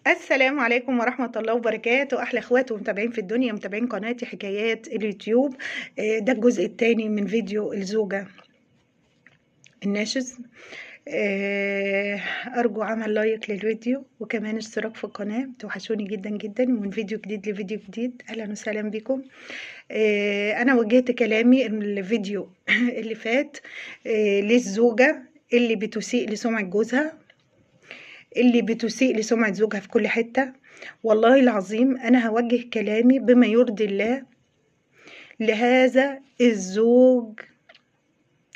السلام عليكم ورحمة الله وبركاته. أحلى إخوات ومتابعين في الدنيا، متابعين قناتي حكايات اليوتيوب. ده الجزء الثاني من فيديو الزوجة الناشز. أرجو عمل لايك للفيديو وكمان اشتراك في القناة، توحشوني جدا جدا. ومن فيديو جديد لفيديو جديد أهلا وسهلا بكم. أنا وجهت كلامي الفيديو اللي فات للزوجة اللي بتسيء لسمعة جوزها، اللي بتسيء لسمعة زوجها في كل حتة. والله العظيم أنا هوجه كلامي بما يرضي الله لهذا الزوج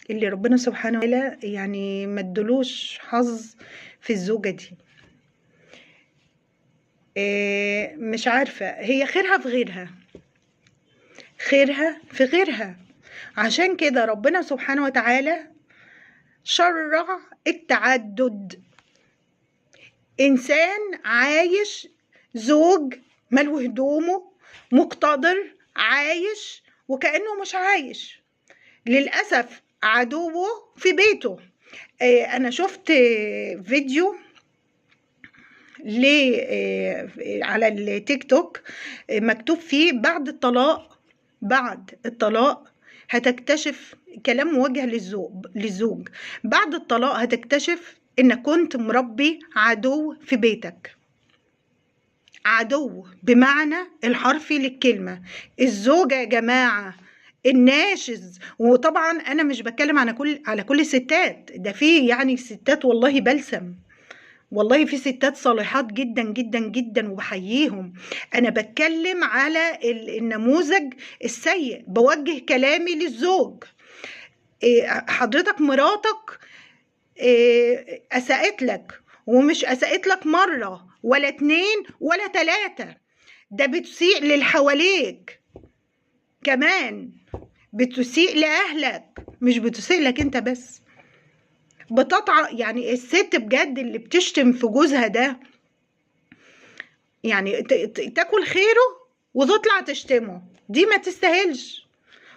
اللي ربنا سبحانه وتعالى يعني مدلوش حظ في الزوجة دي. مش عارفة، هي خيرها في غيرها، خيرها في غيرها. عشان كده ربنا سبحانه وتعالى شرع التعدد. إنسان عايش، زوج ملو هدومه، مقتدر، عايش وكأنه مش عايش. للأسف عدوه في بيته. أنا شفت فيديو على التيك توك مكتوب فيه بعد الطلاق هتكتشف، كلام موجه للزوج، بعد الطلاق هتكتشف انك كنت مربي عدو في بيتك. عدو بمعنى الحرفي للكلمة. الزوجة يا جماعة الناشز، وطبعا انا مش بتكلم على كل الستات، ده في يعني ستات والله بلسم، والله في ستات صالحات جدا جدا جدا وبحييهم. انا بتكلم على النموذج السيء. بوجه كلامي للزوج. حضرتك مراتك أساءت لك، ومش أساءت لك مرة ولا 2 ولا 3، ده بتسيء للحواليك كمان، بتسيء لأهلك، مش بتسيء لك انت بس. يعني الست بجد اللي بتشتم في جوزها ده، يعني تاكل خيره وتطلع تشتمه، دي ما تستاهلش،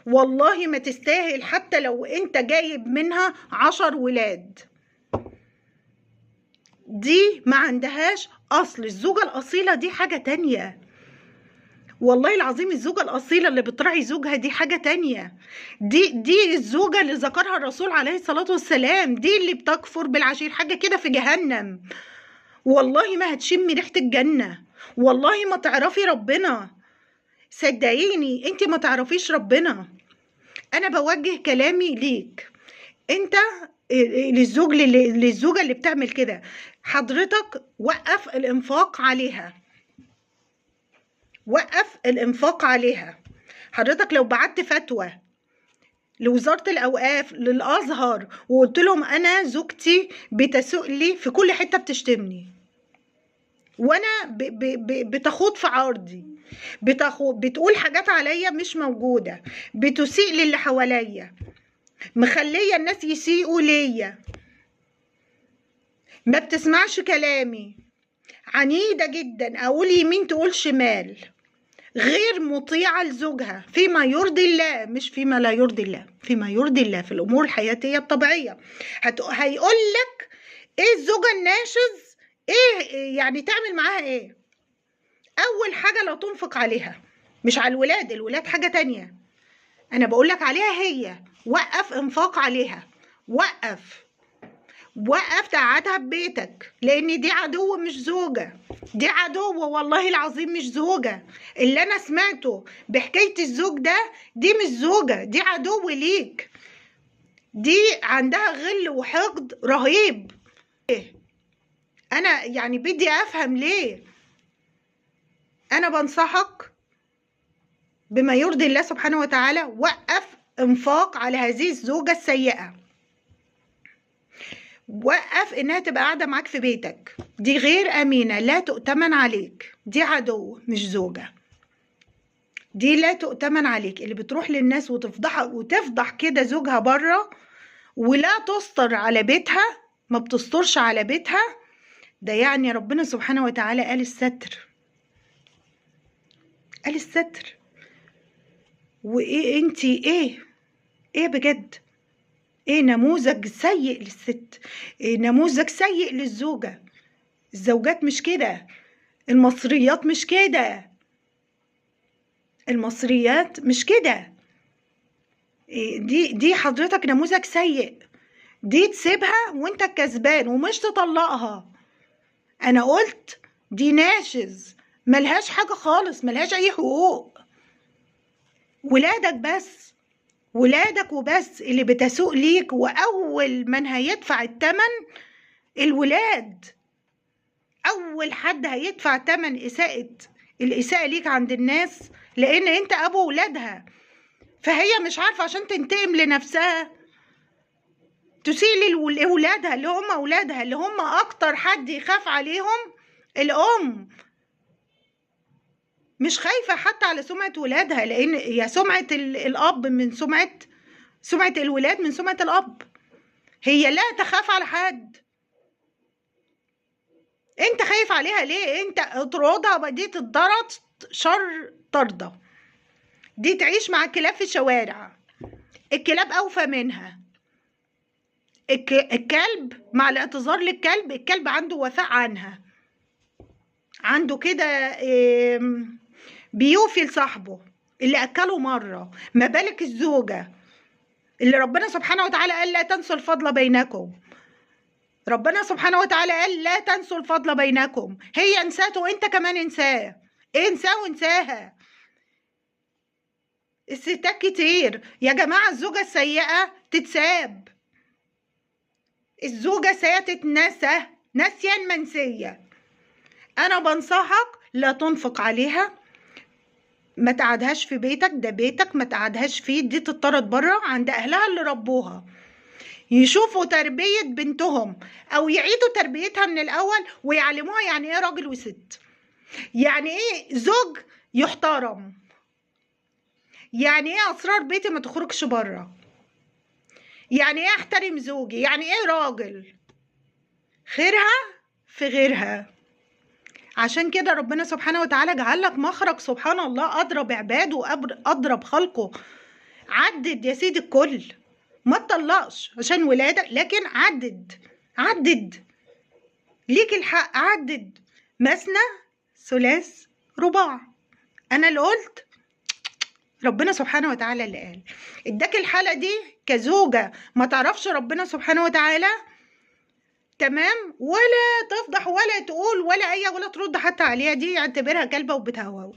والله ما تستاهل. حتى لو انت جايب منها 10 ولاد، دي ما عندهاش أصل. الزوجة الأصيلة دي حاجة تانية، والله العظيم. الزوجة الأصيلة اللي بتراعي زوجها دي حاجة تانية. دي الزوجة اللي ذكرها الرسول عليه الصلاة والسلام، دي اللي بتكفر بالعشير، حاجة كده في جهنم. والله ما هتشمي ريحة الجنة، والله ما تعرفي ربنا، صدقيني انت ما تعرفيش ربنا. انا بوجه كلامي ليك انت، للزوجة اللي بتعمل كده. حضرتك وقف الانفاق عليها، وقف الانفاق عليها. حضرتك لو بعت فتوى لوزارة الأوقاف، للأزهر، وقلت لهم أنا زوجتي بتسوء لي في كل حتة، بتشتمني وأنا بتخوض في عرضي، بتقول حاجات عليا مش موجودة، بتسيء للي حواليا، مخلية الناس يسيئوا ليا، ما بتسمعش كلامي، عنيدة جدا، أقول يمين تقول شمال، غير مطيعة لزوجها فيما يرضي الله، مش فيما لا يرضي الله، فيما يرضي الله في الأمور الحياتية الطبيعية. هيقول لك إيه الزوجة الناشز؟ إيه يعني تعمل معاها إيه؟ أول حاجة لا تنفق عليها، مش على الولاد. الولاد حاجة تانية، أنا بقولك عليها هي. وقف إنفاق عليها، وقف تقعدها ببيتك، لان دي عدو مش زوجة، دي عدو والله العظيم مش زوجة. اللي انا سمعته بحكاية الزوج ده، دي مش زوجة، دي عدو ليك، دي عندها غل وحقد رهيب. انا يعني بدي افهم ليه. انا بنصحك بما يرضي الله سبحانه وتعالى، وقف انفاق على هذه الزوجة السيئة، وقف انها تبقى قاعده معاك في بيتك، دي غير امينه، لا تؤتمن عليك، دي عدو مش زوجه، دي لا تؤتمن عليك. اللي بتروح للناس وتفضح كده زوجها بره، ولا تستر على بيتها، ما بتسترش على بيتها، ده يعني ربنا سبحانه وتعالى قال الستر، قال الستر. وايه انتي ايه بجد؟ ايه نموذج سيء للست، إيه نموذج سيء للزوجة. الزوجات مش كده، المصريات مش كده، المصريات مش كده. دي حضرتك نموذج سيء. دي تسيبها وانت الكسبان ومش تطلقها. انا قلت دي ناشز، ملهاش حاجة خالص، ملهاش اي حقوق. ولادك بس، ولادك وبس اللي بتسوق ليك، واول من هيدفع الثمن الولاد. اول حد هيدفع ثمن الاساءة ليك عند الناس، لان انت ابو ولادها. فهي مش عارفة عشان تنتقم لنفسها تسيء لولادها اللي هم اولادها، اللي هم اكتر حد يخاف عليهم الام. مش خايفة حتى على سمعة ولادها، لان هي سمعة الاب من سمعة الولاد من سمعة الاب. هي لا تخاف على حد. انت خايف عليها ليه؟ انت اطردها، دي تتضرب شر طردة، دي تعيش مع الكلاب في الشوارع. الكلاب اوفى منها. الكلب مع الاعتذار للكلب، الكلب عنده وفاء عنها، عنده كده بيوفي لصاحبه اللي اكله مره. ما بالك الزوجه اللي ربنا سبحانه وتعالى قال لا تنسوا الفضل بينكم. ربنا سبحانه وتعالى قال لا تنسوا الفضل بينكم. هي انساته وانت كمان انساه، انساه وانساها. الستات كتير يا جماعه، الزوجه السيئه تتساب، الزوجه السيئه تتنسى نسيا منسيا. انا بنصحك لا تنفق عليها، ما تقعدهاش في بيتك، ده بيتك ما تقعدهاش فيه، دي تطرد بره عند اهلها اللي ربوها، يشوفوا تربية بنتهم او يعيدوا تربيتها من الاول ويعلموها يعني ايه راجل وست، يعني ايه زوج يحترم، يعني ايه اسرار بيتي ما تخرجش بره، يعني ايه احترم زوجي، يعني ايه راجل، خيرها في غيرها. عشان كده ربنا سبحانه وتعالى جعل لك مخرج، سبحان الله، اضرب عباده واضرب خلقه. عدد يا سيدي الكل، ما تطلقش عشان ولادك، لكن عدد ليك الحق، عدد مثنى ثلاث رباع. انا اللي قلت؟ ربنا سبحانه وتعالى اللي قال. اداك الحالة دي كزوجة ما تعرفش ربنا سبحانه وتعالى، تمام، ولا تفضح ولا تقول ولا ترد حتى عليها، دي اعتبرها كلبة وبتهوهو.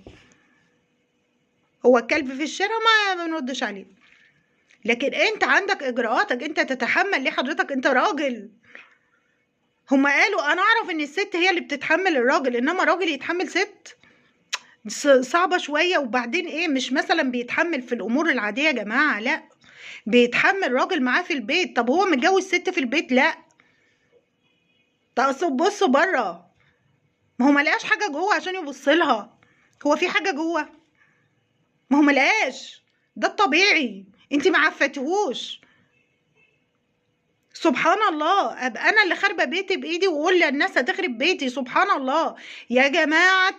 هو الكلب في الشارع ما بنردش عليه، لكن انت عندك اجراءاتك، انت تتحمل ليه حضرتك؟ انت راجل. هما قالوا انا اعرف ان الست هي اللي بتتحمل الراجل، انما راجل يتحمل ست صعبة شوية. وبعدين ايه، مش مثلا بيتحمل في الامور العادية يا جماعة، لا، بيتحمل راجل معاه في البيت. طب هو متجوز ست في البيت؟ لا. طب بصوا بره، ما هو ملقاش حاجة جوه عشان يبص لها. هو في حاجة جوه؟ ما هو ملقاش، ده الطبيعي، انت ما عفتهوش. سبحان الله، ابقى انا اللي خاربه بيتي بايدي واقول للناس هتخرب بيتي؟ سبحان الله يا جماعه.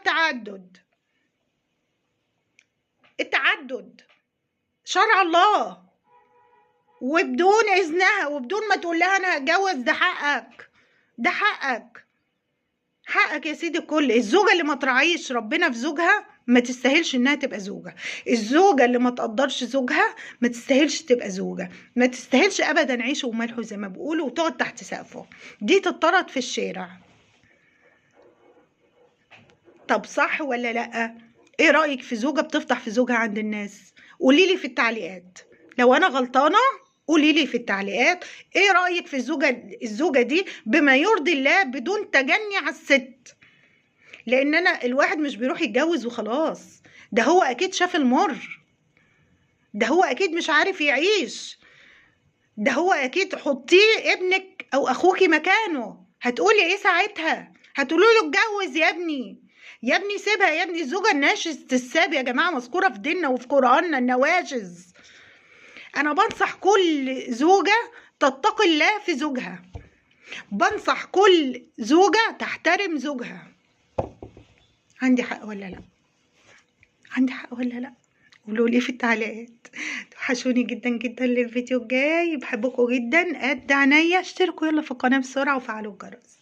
التعدد شرع الله، وبدون اذنها وبدون ما تقول لها انا هتجوز، ده حقك، ده حقك يا سيدي الكل. الزوجه اللي ما تراعيش ربنا في زوجها ما تستاهلش انها تبقى زوجه. الزوجه اللي ما تقدرش زوجها ما تستاهلش تبقى زوجه، ما تستاهلش ابدا عيش وملح زي ما بيقولوا وتقعد تحت سقفه، دي تطرد في الشارع. طب صح ولا لا؟ ايه رايك في زوجه بتفضح في زوجها عند الناس؟ قولي لي في التعليقات، لو انا غلطانه قولي لي في التعليقات ايه رايك في الزوجه دي بما يرضي الله بدون تجني على الست. لان انا الواحد مش بيروح يتجوز وخلاص، ده هو اكيد شاف المر، ده هو اكيد مش عارف يعيش، ده هو اكيد حطيه ابنك او اخوكي مكانه، هتقولي ايه ساعتها؟ هتقولوا له اتجوز يا ابني، يا ابني سيبها يا ابني. الزوجه الناشز تساب يا جماعه، مذكوره في ديننا وفي قراننا النواشز. انا بنصح كل زوجه تتقي الله في زوجها، بنصح كل زوجه تحترم زوجها. عندي حق ولا لا؟ عندي حق ولا لا؟ قولوا لي في التعليقات. توحشوني جدا جدا. للفيديو الجاي، بحبكم جدا قد عينيا. اشتركوا يلا في القناه بسرعه وفعلوا الجرس.